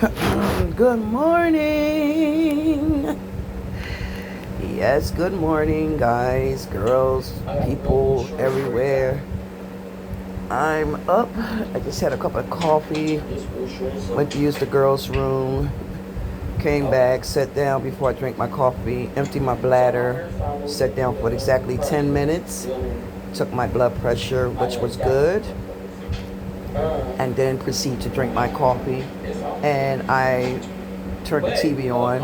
Good morning. Yes, good morning, guys, girls, people everywhere. I'm up. I just had a cup of coffee. Went to use the girls' room. Came back, sat down before I drank my coffee, emptied my bladder, sat down for exactly 10 minutes, took my blood pressure, which was good, and then proceed to drink my coffee. And I turned the TV on,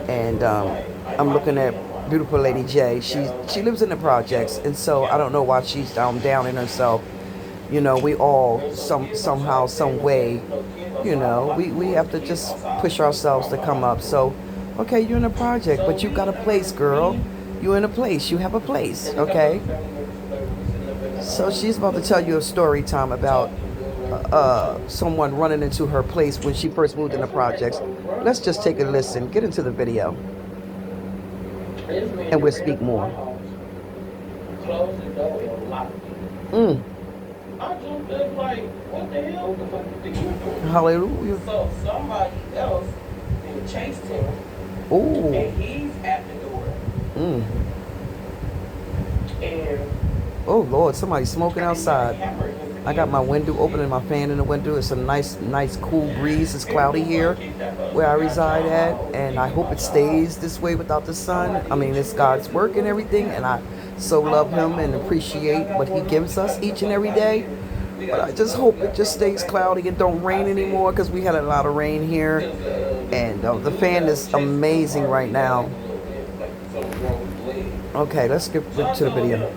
and I'm looking at beautiful Lady J. She lives in the projects, and so I don't know why she's down in herself. You know, we all somehow, some way, you know, we have to just push ourselves to come up. So, okay, you're in a project, but you got a place, girl. You're in a place. You have a place, okay? So she's about to tell you a story time about someone running into her place when she first moved in the projects. Let's just take a listen. Get into the video, and we'll speak more. Mm. I just feel like, what the hell the fuck did you do? Hallelujah. So somebody else then chased him. Ooh. And he's at the door. Mm. And oh Lord, somebody's smoking outside. I got my window open and my fan in the window. It's a nice cool breeze. It's cloudy here where I reside at, and I hope it stays this way without the sun. I mean, it's God's work and everything, and I so love him and appreciate what he gives us each and every day. But I just hope it just stays cloudy and don't rain anymore, because we had a lot of rain here, and the fan is amazing right now. Okay, let's get to the video.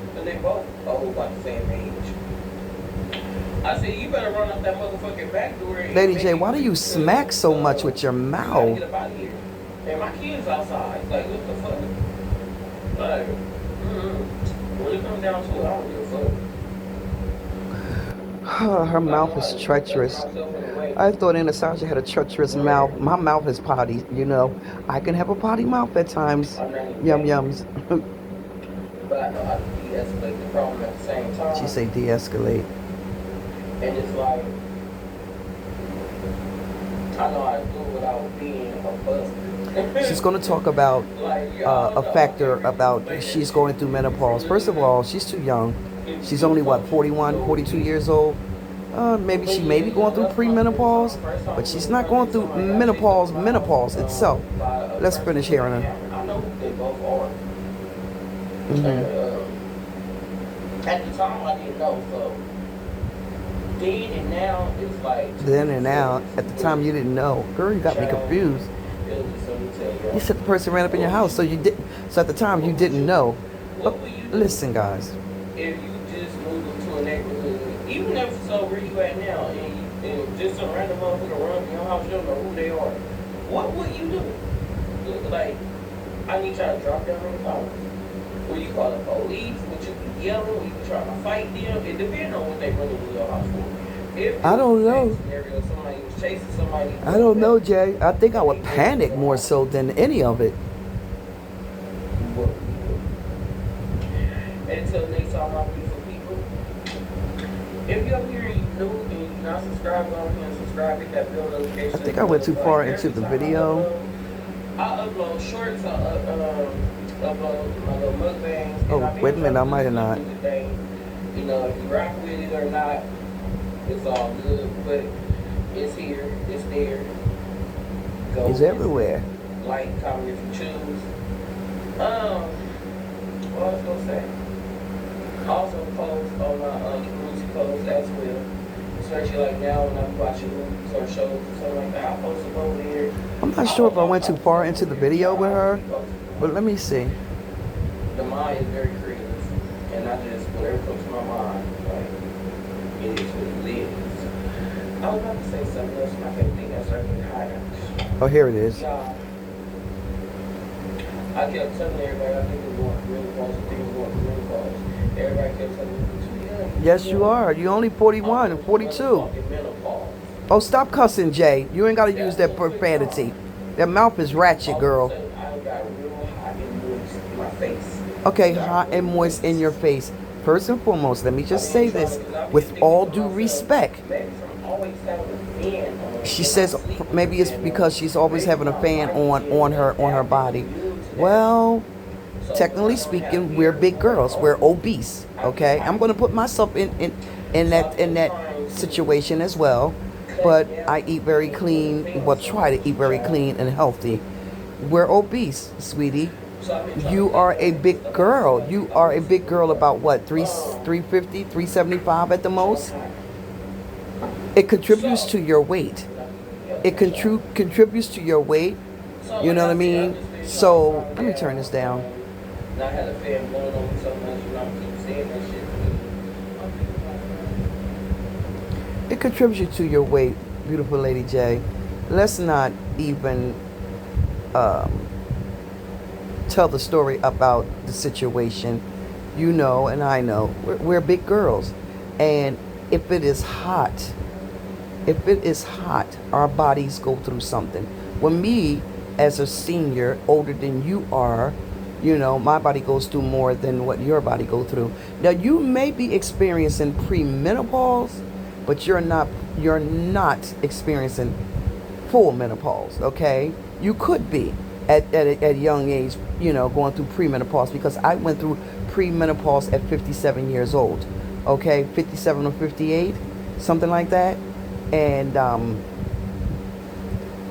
I said, you better run up that motherfucking back door. Lady J, why do you smack so much with your mouth? Get up out of here. And my kids outside. Like, what the fuck? Like, when it comes down to it, I don't give a fuck. Her mouth is treacherous. I thought Anastasia had a treacherous mouth. My mouth is potty, you know. I can have a potty mouth at times. Yum yums. But I know how to de-escalate the problem at the same time. She say de-escalate. And it's like, I know how to do it without being a buster. She's going to talk about a factor about she's going through menopause. First of all, she's too young. She's only, what, 41, 42 years old? Maybe she may be going through premenopause, but she's not going through menopause itself. Let's finish hearing her. I know they both are. At the time, I didn't know, so. Then and now, it's like. Then and now, at the time you didn't know. Girl, you got me confused. You said the person ran up in your house, so you did. So at the time you didn't know. But listen, guys. If you just moved into a neighborhood, even if so where you at now, and just some random motherfucker run in your house, you don't know who they are. What would you do? Like, I need y'all to drop down on the phone. Will you call the police? Would you be yelling? Would you be trying to fight them? It depends on what they run into your house for. If I don't know. Scenario, somebody was chasing somebody. I don't know, Jay. I think I would panic more so than any of it. Until next time, my beautiful people. If you're up here and you new and you're not subscribed, go ahead and subscribe, hit that bell notification. I think I went too far into the video. I upload shorts, upload my little mukbangs. Oh, wait a minute, I might have not. You know, if you rock with it or not, it's all good, but it's here, it's there. Go. It's everywhere. Like, comment if you choose. What I was gonna say. Also post on my community post as well. Especially like now when I'm watching movies or shows or something like that, I'll post them over there. I'm not sure if I went too far into the video with her, but let me see. The mind is very creative, and I just, whatever comes to my mind, like, it is what it is. I was about to say something else, and I can't think that's right behind. Oh, here it is. I kept telling everybody, I think we're going really close, Everybody kept telling me, yes, you are. You're only 41 and 42. Oh, stop cussing, Jay. You ain't got to use that profanity. That mouth is ratchet, girl. Okay, hot and moist in your face. First and foremost, let me just say this with all due respect. She says maybe it's because she's always having a fan on her body. Well, technically speaking, we're big girls. We're obese. Okay, I'm going to put myself in that situation as well. But I eat very clean. Well, try to eat very clean and healthy. We're obese, sweetie. You are a big girl. You are a big girl about what, 350, 375 at the most? It contributes to your weight. It contributes to your weight. You know what I mean? So, let me turn this down. It contributes to your weight, beautiful Lady J. Let's not even tell the story about the situation. You know, and I know, we're big girls. And if it is hot, our bodies go through something. When me, as a senior, older than you are, you know, my body goes through more than what your body go through. Now, you may be experiencing premenopause, but you're not experiencing full menopause, okay? You could be at a young age, you know, going through premenopause, because I went through premenopause at 57 years old, okay? 57 or 58, something like that. And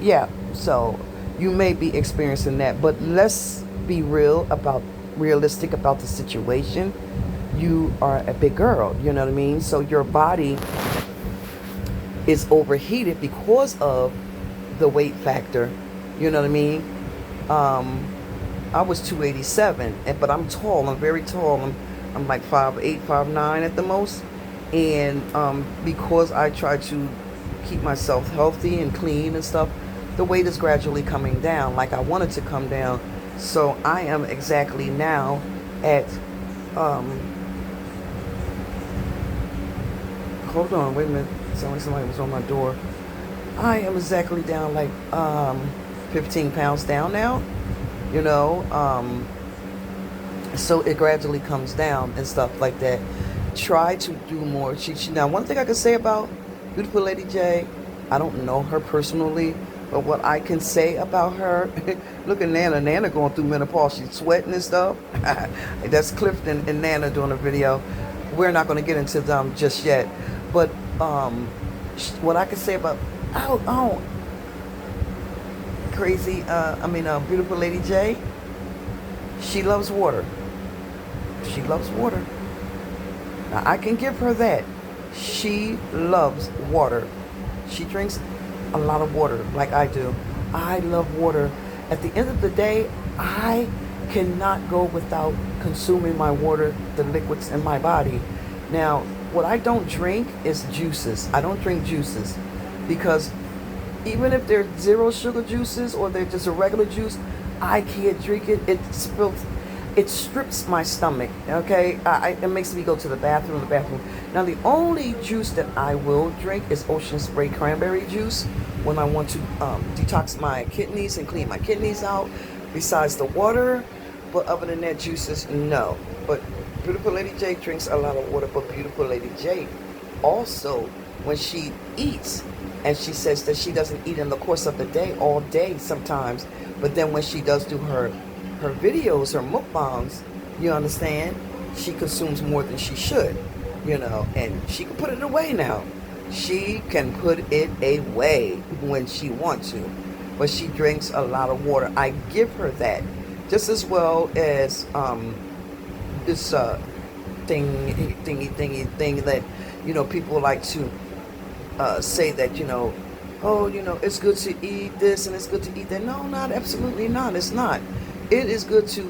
yeah, so you may be experiencing that, but let's be realistic about the situation. You are a big girl, you know what I mean? So your body is overheated because of the weight factor, you know what I mean? I was 287, but I'm tall. I'm very tall. I'm like 5'8", 5'9" at the most. And because I try to keep myself healthy and clean and stuff, the weight is gradually coming down like I want it to come down. So I am exactly now at hold on, wait a minute. Sounded like somebody was on my door. I am exactly down like 15 pounds down now, you know. So it gradually comes down and stuff like that. Try to do more. Now, one thing I can say about beautiful Lady J, I don't know her personally, but what I can say about her, look at Nana going through menopause. She's sweating and stuff. That's Clifton and Nana doing a video. We're not going to get into them just yet. But what I can say about, beautiful Lady J, she loves water. She loves water. Now, I can give her that. She loves water. She drinks a lot of water like I do. I love water. At the end of the day, I cannot go without consuming my water, the liquids in my body. Now, what I don't drink is juices. I don't drink juices because even if they're zero sugar juices or they're just a regular juice, I can't drink it. It strips my stomach, okay? It makes me go to the bathroom. Now, the only juice that I will drink is Ocean Spray cranberry juice when I want to detox my kidneys and clean my kidneys out, besides the water. But other than that, juices, no. But beautiful Lady J drinks a lot of water. But beautiful Lady J also, when she eats, and she says that she doesn't eat in the course of the day, all day sometimes, but then when she does do her videos, her mukbangs, you understand, she consumes more than she should, you know, and she can put it away now. She can put it away when she wants to, but she drinks a lot of water. I give her that, just as well as this thingy that, you know, people like to say that, you know, oh, you know, it's good to eat this and it's good to eat that. No, not absolutely not. It's not. It is good to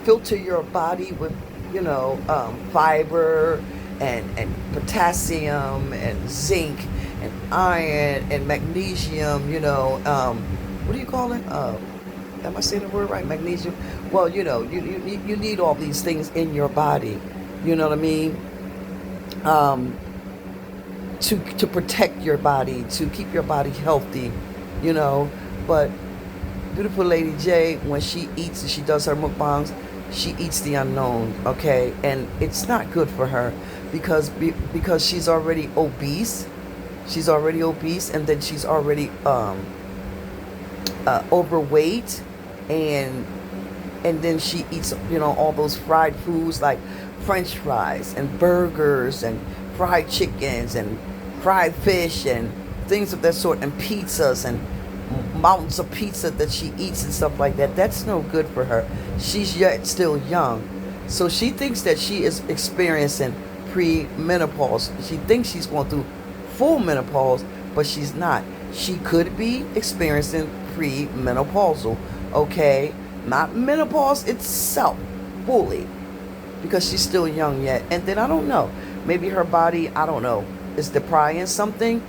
filter your body with, you know, fiber and potassium and zinc and iron and magnesium, you know, what do you call it? Am I saying the word right? Magnesium? Well, you know, you need all these things in your body, you know what I mean? To protect your body, to keep your body healthy, you know. But beautiful Lady J, when she eats and she does her mukbangs, she eats the unknown, okay? And it's not good for her because she's already obese, She's already obese, and then she's already overweight, and then she eats, all those fried foods like French fries and burgers and fried chickens and fried fish and things of that sort, and pizzas and mountains of pizza that she eats and stuff like that. That's no good for her. She's yet still young. So she thinks that she is experiencing pre-menopause. She thinks she's going through full menopause, but she's not. She could be experiencing pre-menopausal, okay? Not menopause itself fully, because she's still young yet. And then I don't know, maybe her body, I don't know, is depriving something.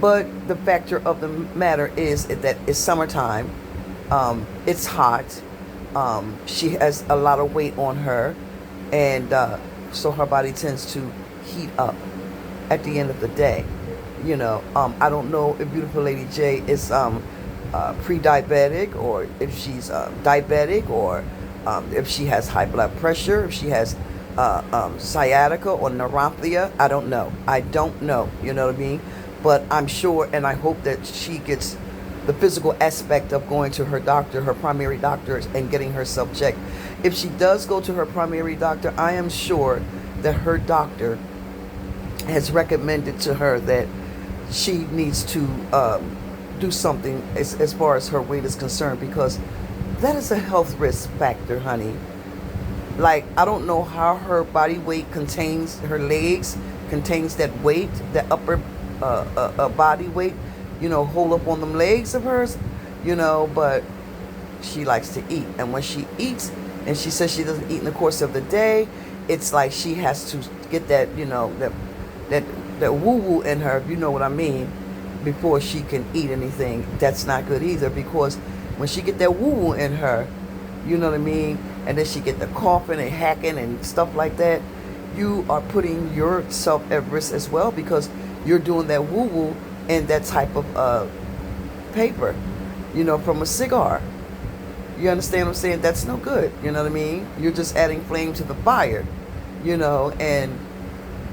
But the factor of the matter is that it's summertime. It's hot. She has a lot of weight on her, and so her body tends to heat up at the end of the day. I don't know if beautiful Lady J is pre-diabetic, or if she's diabetic, or if she has high blood pressure, if she has sciatica or neuropathy. I don't know. You know what I mean? But I'm sure, and I hope that she gets the physical aspect of going to her doctor, her primary doctor, and getting herself checked. If she does go to her primary doctor, I am sure that her doctor has recommended to her that she needs to do something as far as her weight is concerned, because that is a health risk factor, honey. Like, I don't know how her body weight contains, her legs contains that weight, that upper body weight, hold up on them legs of hers, but she likes to eat. And when she eats, and she says she doesn't eat in the course of the day, it's like she has to get that, that woo-woo in her, you know what I mean, before she can eat anything. That's not good either, because when she get that woo-woo in her, you know what I mean, and then she get the coughing and hacking and stuff like that, you are putting yourself at risk as well, because you're doing that woo-woo in that type of paper, from a cigar. You understand what I'm saying? That's no good. You know what I mean? You're just adding flame to the fire, and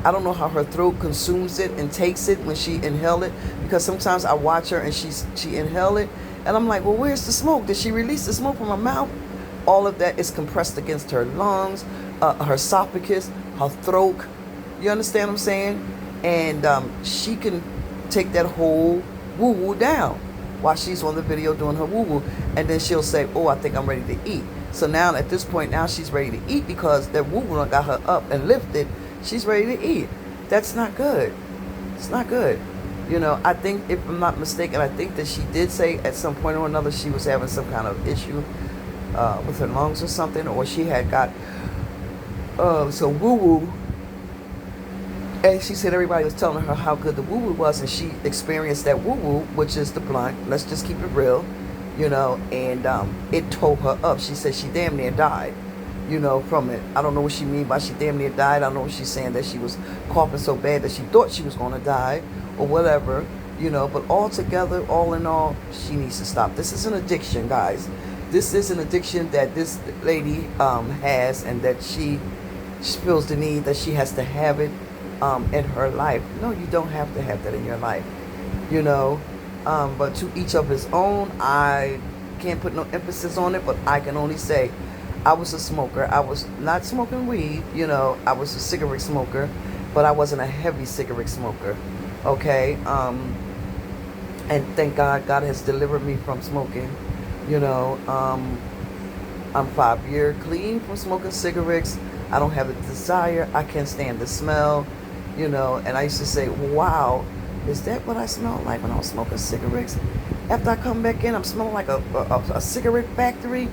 I don't know how her throat consumes it and takes it when she inhale it, because sometimes I watch her and she inhale it, and I'm like, well, where's the smoke? Did she release the smoke from her mouth? All of that is compressed against her lungs, her esophagus, her throat. You understand what I'm saying? And she can take that whole woo-woo down while she's on the video doing her woo-woo. And then she'll say, oh, I think I'm ready to eat. So now at this point, now she's ready to eat, because that woo-woo got her up and lifted. She's ready to eat. That's not good. It's not good. I think, if I'm not mistaken, I think that she did say at some point or another she was having some kind of issue with her lungs or something, or she had got some woo-woo. And she said everybody was telling her how good the woo-woo was, and she experienced that woo-woo, which is the blunt. Let's just keep it real, and it tore her up. She said she damn near died, from it. I don't know what she mean by she damn near died. I don't know what she's saying, that she was coughing so bad that she thought she was going to die or whatever, But altogether, all in all, she needs to stop. This is an addiction, guys. This is an addiction that this lady has, and that she feels the need that she has to have it in her life. No, you don't have to have that in your life, but to each of his own. I can't put no emphasis on it, but I can only say I was a smoker. I was not smoking weed, I was a cigarette smoker, but I wasn't a heavy cigarette smoker, okay? And thank God, God has delivered me from smoking, I'm 5 years clean from smoking cigarettes. I don't have a desire. I can't stand the smell. And I used to say, wow, is that what I smell like when I was smoking cigarettes? After I come back in, I'm smelling like a cigarette factory.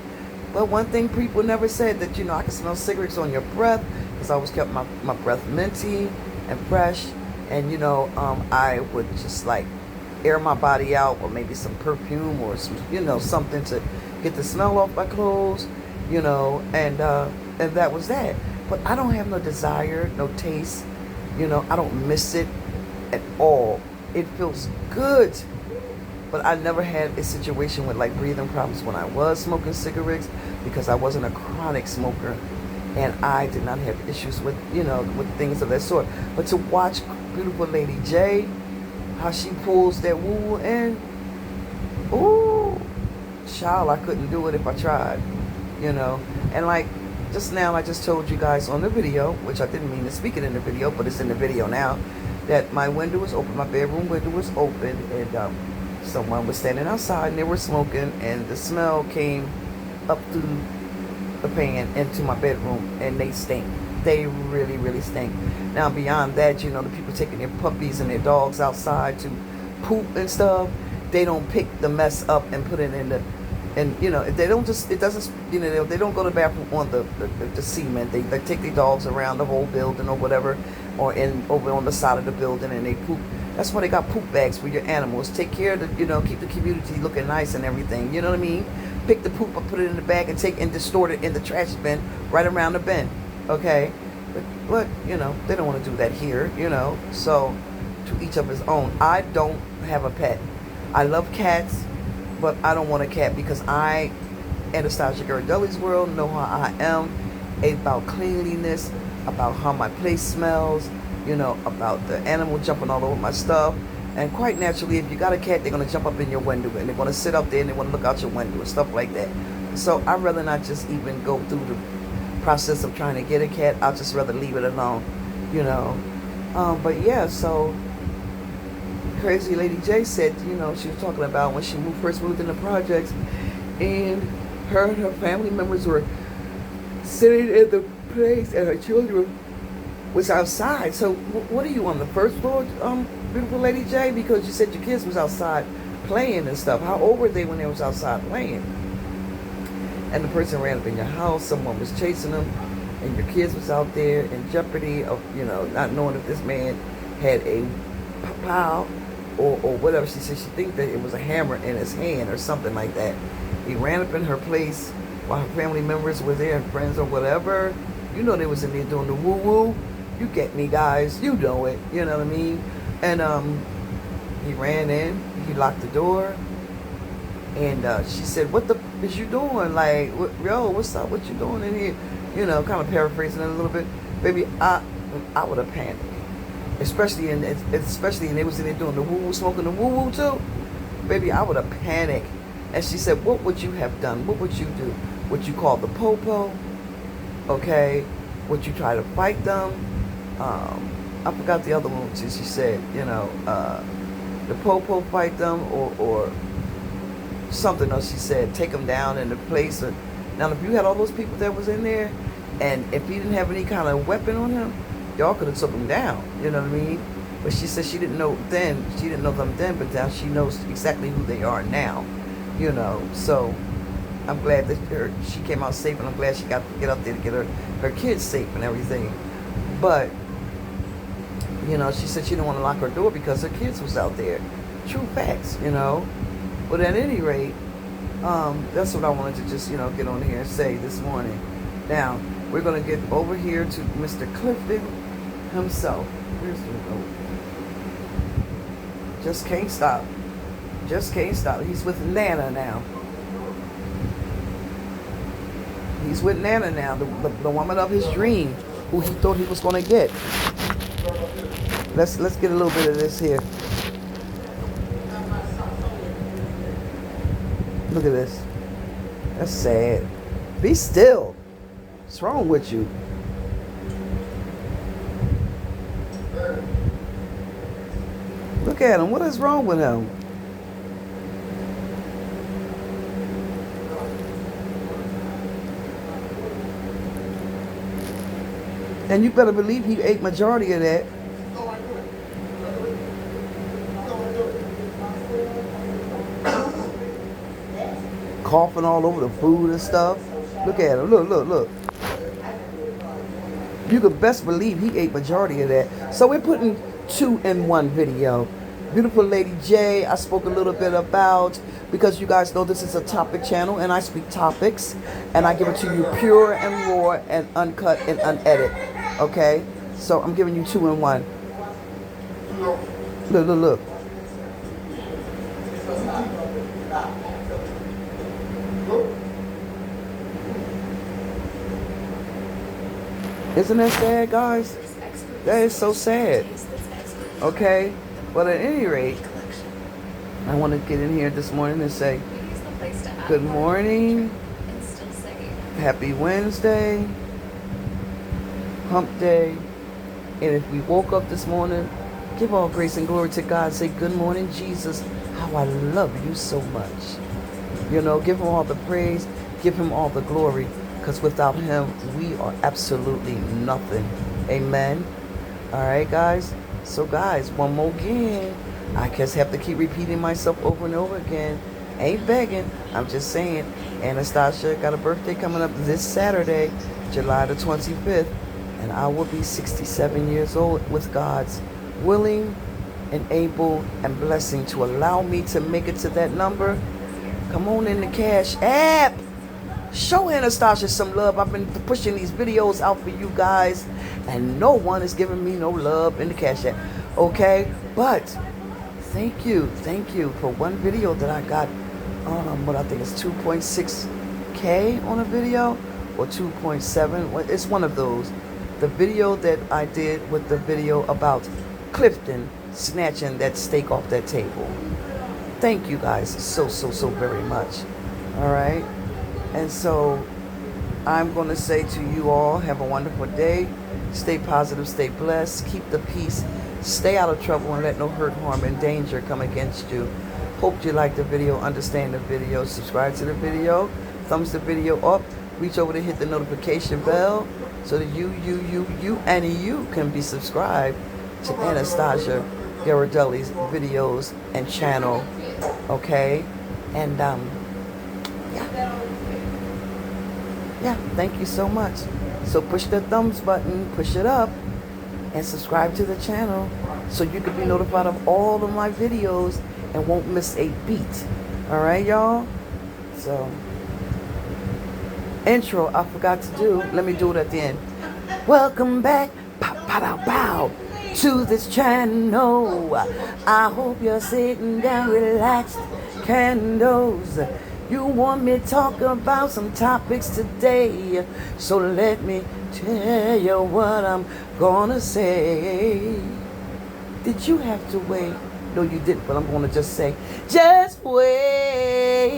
But one thing people never said, that, I can smell cigarettes on your breath, because I always kept my breath minty and fresh. And, I would just like air my body out, or maybe some perfume, or some, something to get the smell off my clothes, and that was that. But I don't have no desire, no taste. I don't miss it at all. It feels good. But I never had a situation with like breathing problems when I was smoking cigarettes, because I wasn't a chronic smoker, and I did not have issues with, with things of that sort. But to watch beautiful Lady J, how she pulls that woo in. Ooh, child, I couldn't do it if I tried, you know. And like just now, I just told you guys on the video, which I didn't mean to speak it in the video, but it's in the video now, that my window was open, my bedroom window was open, and someone was standing outside and they were smoking, and the smell came up through the pan into my bedroom, and they stink. They really, really stink. Now, beyond that, you know, the people taking their puppies and their dogs outside to poop and stuff, they don't pick the mess up and put it in the, and you know, they don't just, it doesn't, you know, they don't go to the bathroom on the cement. They take their dogs around the whole building or whatever, or over on the side of the building, and they poop. That's why they got poop bags for your animals. Take care of the, you know, keep the community looking nice and everything. You know what I mean? Pick the poop up, put it in the bag, and take and distort it in the trash bin right around the bin. Okay? But you know, they don't want to do that here, you know. So, to each of his own. I don't have a pet. I love cats, but I don't want a cat because I, Anastasia GHIRADELLI'S world, know how I am about cleanliness, about how my place smells, you know, about the animal jumping all over my stuff. And quite naturally, if you got a cat, they're going to jump up in your window and they're going to sit up there and they want to look out your window and stuff like that. So I'd rather not just even go through the process of trying to get a cat. I'd just rather leave it alone, you know. But yeah, so Crazy Lady J said, you know, she was talking about when she first moved into projects, and her and her family members were sitting in the place and her children was outside. So what are you, on the first floor, beautiful Lady J? Because you said your kids was outside playing and stuff. How old were they when they was outside playing? And the person ran up in your house, someone was chasing them, and your kids was out there in jeopardy of, you know, not knowing if this man had a pile or whatever. She said she think that it was a hammer in his hand or something like that. He ran up in her place while her family members were there and friends or whatever. You know they was in there doing the woo-woo. You get me, guys. You know it. You know what I mean? And he ran in. He locked the door. And she said, "What the is you doing? Like, yo, what's up? What you doing in here?" You know, kind of paraphrasing it a little bit. Baby, I would have panicked. Especially and they was in there doing the woo-woo, smoking the woo-woo too. Baby, I would have panicked. And she said, "What would you have done? What would you do? Would you call the popo? Okay? Would you try to fight them?" I forgot the other one. She said, you know, the popo fight them or something else. She said, take them down in the place. Now, if you had all those people that was in there, and if he didn't have any kind of weapon on him, y'all could have took him down. You know what I mean? But she said she didn't know then. She didn't know them then, but now she knows exactly who they are now. You know, so I'm glad that she came out safe, and I'm glad she got to get up there to get her kids safe and everything. But you know, she said she didn't want to lock her door because her kids was out there. True facts, you know. But at any rate, that's what I wanted to just, you know, get on here and say this morning. Now, we're going to get over here to Mr. Clifton himself. Where's the remote? Just can't stop. Just can't stop. He's with Nana now. He's with Nana now, the woman of his dream, who he thought he was going to get. Let's get a little bit of this here. Look at this. That's sad. Be still. What's wrong with you? Look at him. What is wrong with him? And you better believe he ate majority of that. Coughing all over the food and stuff. Look at him. Look. You could best believe he ate majority of that. So we're putting 2 in 1 video. Beautiful Lady J, I spoke a little bit about, because you guys know this is a topic channel and I speak topics and I give it to you pure and raw and uncut and unedited. Okay? So I'm giving you 2 in 1. Look. Isn't that sad, guys? That is so sad. Okay? But at any rate, I want to get in here this morning and say good morning, happy Wednesday, hump day. And if we woke up this morning, give all grace and glory to God. Say, good morning, Jesus. How I love you so much. You know, give him all the praise. Give him all the glory. Because without him, we are absolutely nothing. Amen. All right, guys. So, guys, one more again. I just have to keep repeating myself over and over again. Ain't begging. I'm just saying. Anastasia got a birthday coming up this Saturday, July the 25th. And I will be 67 years old with God's willing and able and blessing to allow me to make it to that number. Come on in the Cash App. Show Anastasia some love. I've been pushing these videos out for you guys, and no one is giving me no love in the Cash App. Okay? But thank you for one video that I got, what I think is 2.6K on a video, or 2.7. It's one of those. The video that I did with the video about Clifton snatching that steak off that table. Thank you guys so very much. All right. And so I'm going to say to you all, have a wonderful day. Stay positive, stay blessed, keep the peace, stay out of trouble, and let no hurt, harm, and danger come against you. Hope you like the video, understand the video, subscribe to the video, thumbs the video up, reach over to hit the notification bell so that you can be subscribed to Anastasia GHIRADELLI'S videos and channel. Okay? And yeah, thank you so much. So push the thumbs button, push it up, and subscribe to the channel so you can be notified of all of my videos and won't miss a beat. All right, y'all? So, intro I forgot to do. Let me do it at the end. Welcome back, pow, to this channel. I hope you're sitting down, relaxed, candles. You want me to talk about some topics today, so let me tell you what I'm gonna say. Did you have to wait? No, you didn't, but I'm gonna just say, just wait.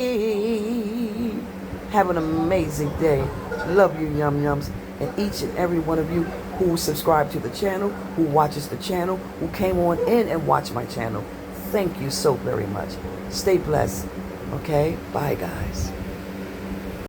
Have an amazing day. Love you, yum yums. And each and every one of you who subscribe to the channel, who watches the channel, who came on in and watched my channel. Thank you so very much. Stay blessed. Okay? Bye, guys.